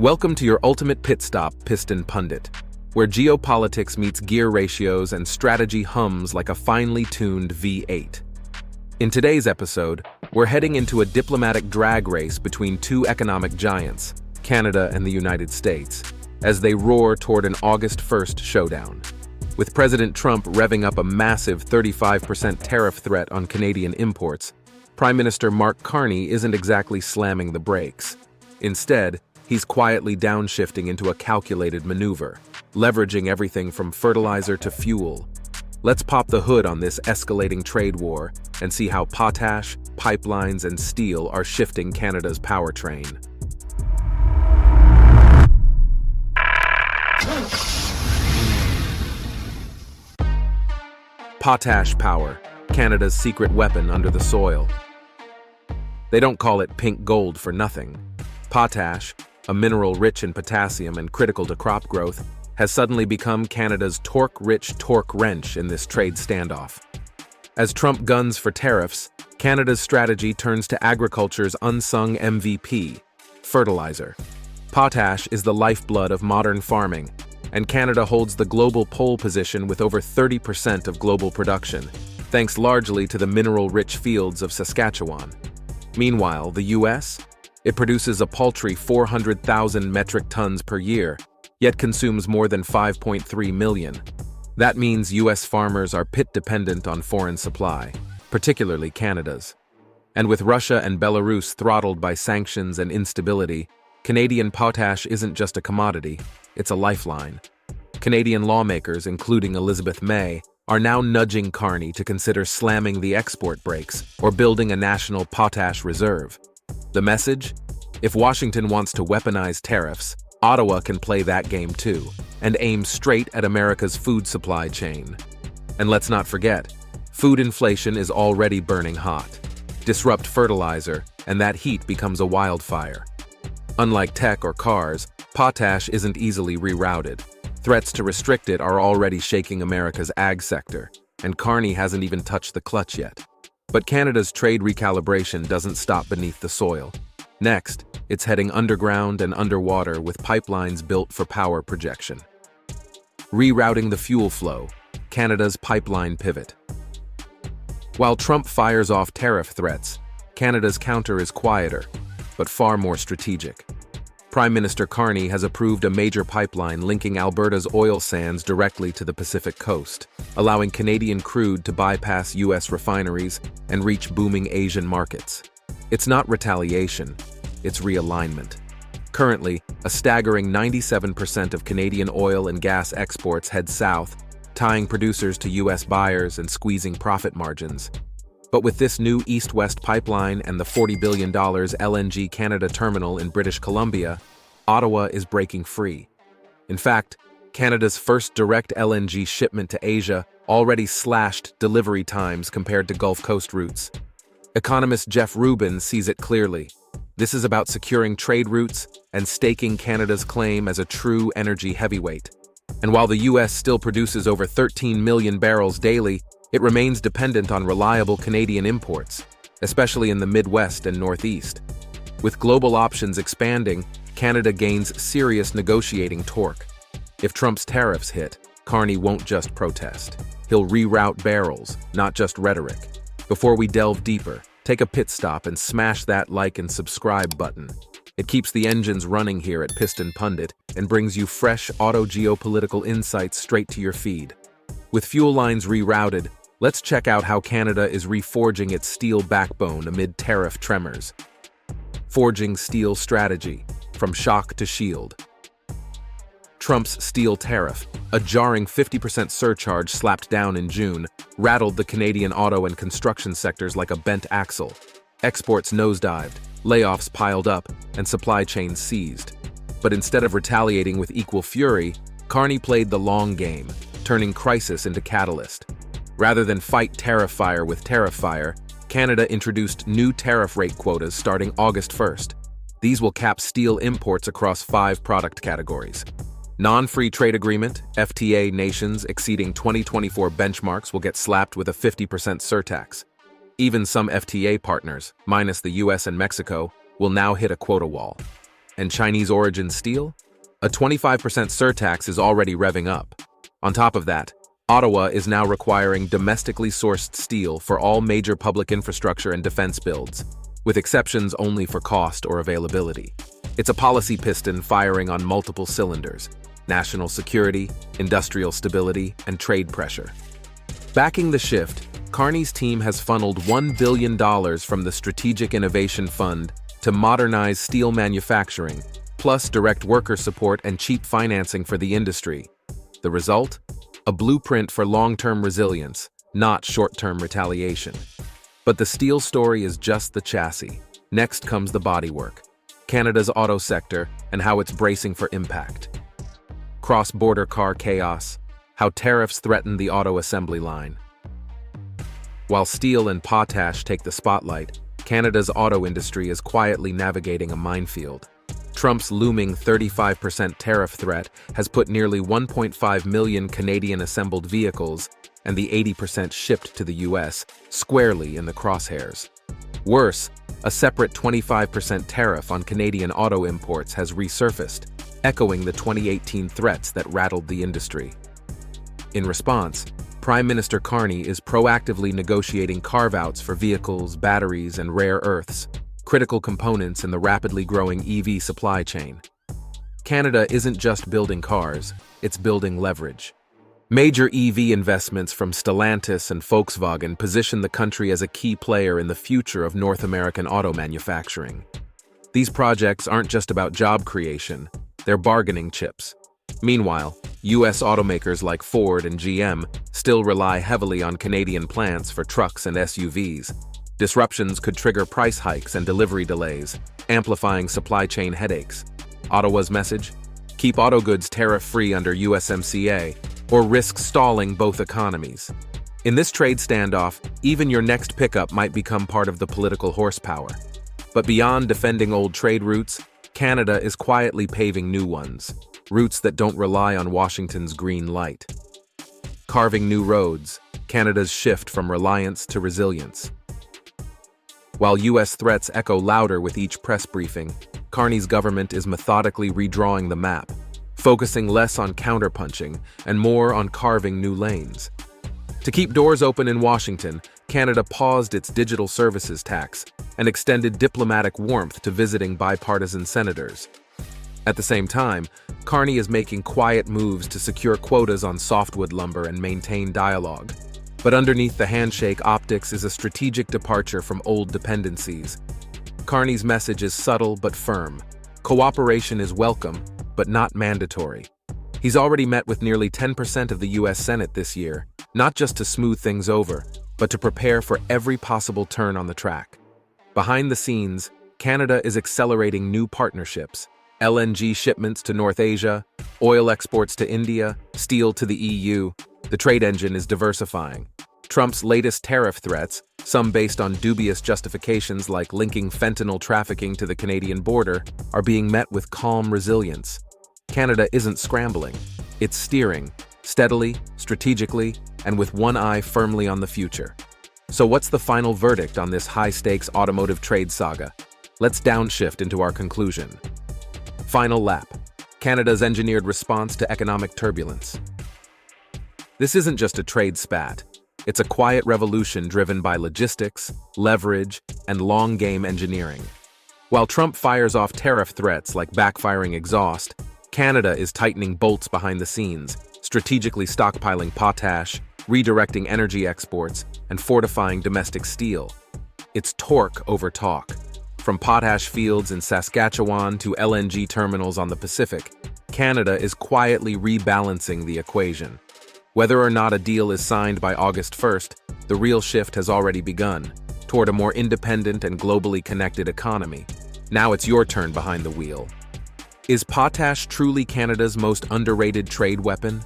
Welcome to your ultimate pit stop, Piston Pundit, where geopolitics meets gear ratios and strategy hums like a finely tuned V8. In today's episode, we're heading into a diplomatic drag race between two economic giants, Canada and the United States, as they roar toward an August 1st showdown. With President Trump revving up a massive 35% tariff threat on Canadian imports, Prime Minister Mark Carney isn't exactly slamming the brakes. Instead, he's quietly downshifting into a calculated maneuver, leveraging everything from fertilizer to fuel. Let's pop the hood on this escalating trade war and see how potash, pipelines, and steel are shifting Canada's power train. Potash power, Canada's secret weapon under the soil. They don't call it pink gold for nothing. Potash, a mineral rich in potassium and critical to crop growth, has suddenly become Canada's torque-rich torque wrench in this trade standoff. As Trump guns for tariffs, Canada's strategy turns to agriculture's unsung MVP, fertilizer. Potash is the lifeblood of modern farming, and Canada holds the global pole position with over 30% of global production, thanks largely to the mineral-rich fields of Saskatchewan. Meanwhile, the U.S.? It produces a paltry 400,000 metric tons per year, yet consumes more than 5.3 million. That means U.S. farmers are pit-dependent on foreign supply, particularly Canada's. And with Russia and Belarus throttled by sanctions and instability, Canadian potash isn't just a commodity, it's a lifeline. Canadian lawmakers, including Elizabeth May, are now nudging Carney to consider slamming the export brakes or building a national potash reserve. The message? If Washington wants to weaponize tariffs, Ottawa can play that game too, and aim straight at America's food supply chain. And let's not forget, food inflation is already burning hot. Disrupt fertilizer, and that heat becomes a wildfire. Unlike tech or cars, potash isn't easily rerouted. Threats to restrict it are already shaking America's ag sector, and Carney hasn't even touched the clutch yet. But Canada's trade recalibration doesn't stop beneath the soil. Next, it's heading underground and underwater with pipelines built for power projection. Rerouting the fuel flow, Canada's pipeline pivot. While Trump fires off tariff threats, Canada's counter is quieter, but far more strategic. Prime Minister Carney has approved a major pipeline linking Alberta's oil sands directly to the Pacific coast, allowing Canadian crude to bypass U.S. refineries and reach booming Asian markets. It's not retaliation, it's realignment. Currently, a staggering 97% of Canadian oil and gas exports head south, tying producers to U.S. buyers and squeezing profit margins. But with this new east-west pipeline and the $40 billion LNG Canada terminal in British Columbia, Ottawa is breaking free. In fact, Canada's first direct LNG shipment to Asia already slashed delivery times compared to Gulf Coast routes. Economist Jeff Rubin sees it clearly. This is about securing trade routes and staking Canada's claim as a true energy heavyweight. And while the U.S. still produces over 13 million barrels daily, it remains dependent on reliable Canadian imports, especially in the Midwest and Northeast. With global options expanding, Canada gains serious negotiating torque. If Trump's tariffs hit, Carney won't just protest. He'll reroute barrels, not just rhetoric. Before we delve deeper, take a pit stop and smash that like and subscribe button. It keeps the engines running here at Piston Pundit and brings you fresh auto-geopolitical insights straight to your feed. With fuel lines rerouted, let's check out how Canada is reforging its steel backbone amid tariff tremors. Forging steel strategy, from shock to shield. Trump's steel tariff, a jarring 50% surcharge slapped down in June, rattled the Canadian auto and construction sectors like a bent axle. Exports nosedived, layoffs piled up, and supply chains seized. But instead of retaliating with equal fury, Carney played the long game, turning crisis into catalyst. Rather than fight tariff fire with tariff fire, Canada introduced new tariff rate quotas starting August 1st. These will cap steel imports across 5 product categories. Non-free trade agreement, FTA nations exceeding 2024 benchmarks will get slapped with a 50% surtax. Even some FTA partners, minus the US and Mexico, will now hit a quota wall. And Chinese origin steel? A 25% surtax is already revving up. On top of that, Ottawa is now requiring domestically sourced steel for all major public infrastructure and defense builds, with exceptions only for cost or availability. It's a policy piston firing on multiple cylinders: national security, industrial stability, and trade pressure. Backing the shift, Carney's team has funneled $1 billion from the Strategic Innovation Fund to modernize steel manufacturing, plus direct worker support and cheap financing for the industry. The result? A blueprint for long-term resilience, not short-term retaliation. But the steel story is just the chassis. Next comes the bodywork, Canada's auto sector and how it's bracing for impact. Cross-border car chaos, how tariffs threaten the auto assembly line. While steel and potash take the spotlight, Canada's auto industry is quietly navigating a minefield. Trump's looming 35% tariff threat has put nearly 1.5 million Canadian-assembled vehicles and the 80% shipped to the US squarely in the crosshairs. Worse, a separate 25% tariff on Canadian auto imports has resurfaced, echoing the 2018 threats that rattled the industry. In response, Prime Minister Carney is proactively negotiating carve-outs for vehicles, batteries, and rare earths, critical components in the rapidly growing EV supply chain. Canada isn't just building cars, it's building leverage. Major EV investments from Stellantis and Volkswagen position the country as a key player in the future of North American auto manufacturing. These projects aren't just about job creation, they're bargaining chips. Meanwhile, US automakers like Ford and GM still rely heavily on Canadian plants for trucks and SUVs. Disruptions could trigger price hikes and delivery delays, amplifying supply chain headaches. Ottawa's message? Keep auto goods tariff-free under USMCA, or risk stalling both economies. In this trade standoff, even your next pickup might become part of the political horsepower. But beyond defending old trade routes, Canada is quietly paving new ones, routes that don't rely on Washington's green light. Carving new roads, Canada's shift from reliance to resilience. While US threats echo louder with each press briefing, Carney's government is methodically redrawing the map, focusing less on counterpunching and more on carving new lanes. To keep doors open in Washington, Canada paused its digital services tax and extended diplomatic warmth to visiting bipartisan senators. At the same time, Carney is making quiet moves to secure quotas on softwood lumber and maintain dialogue. But underneath the handshake optics is a strategic departure from old dependencies. Carney's message is subtle but firm. Cooperation is welcome, but not mandatory. He's already met with nearly 10% of the US Senate this year, not just to smooth things over, but to prepare for every possible turn on the track. Behind the scenes, Canada is accelerating new partnerships: LNG shipments to North Asia, oil exports to India, steel to the EU. The trade engine is diversifying. Trump's latest tariff threats, some based on dubious justifications like linking fentanyl trafficking to the Canadian border, are being met with calm resilience. Canada isn't scrambling. It's steering, steadily, strategically, and with one eye firmly on the future. So what's the final verdict on this high-stakes automotive trade saga? Let's downshift into our conclusion. Final lap: Canada's engineered response to economic turbulence. This isn't just a trade spat. It's a quiet revolution driven by logistics, leverage, and long-game engineering. While Trump fires off tariff threats like backfiring exhaust, Canada is tightening bolts behind the scenes, strategically stockpiling potash, redirecting energy exports, and fortifying domestic steel. It's torque over talk. From potash fields in Saskatchewan to LNG terminals on the Pacific, Canada is quietly rebalancing the equation. Whether or not a deal is signed by August 1st, the real shift has already begun, toward a more independent and globally connected economy. Now it's your turn behind the wheel. Is potash truly Canada's most underrated trade weapon?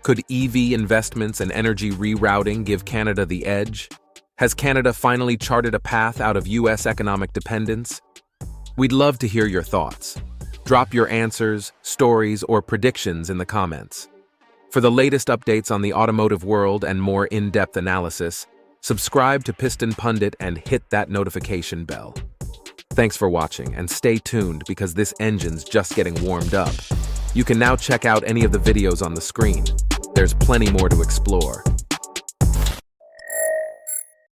Could EV investments and energy rerouting give Canada the edge? Has Canada finally charted a path out of US economic dependence? We'd love to hear your thoughts. Drop your answers, stories, or predictions in the comments. For the latest updates on the automotive world and more in-depth analysis, subscribe to Piston Pundit and hit that notification bell. Thanks for watching, and stay tuned because this engine's just getting warmed up. You can now check out any of the videos on the screen. There's plenty more to explore.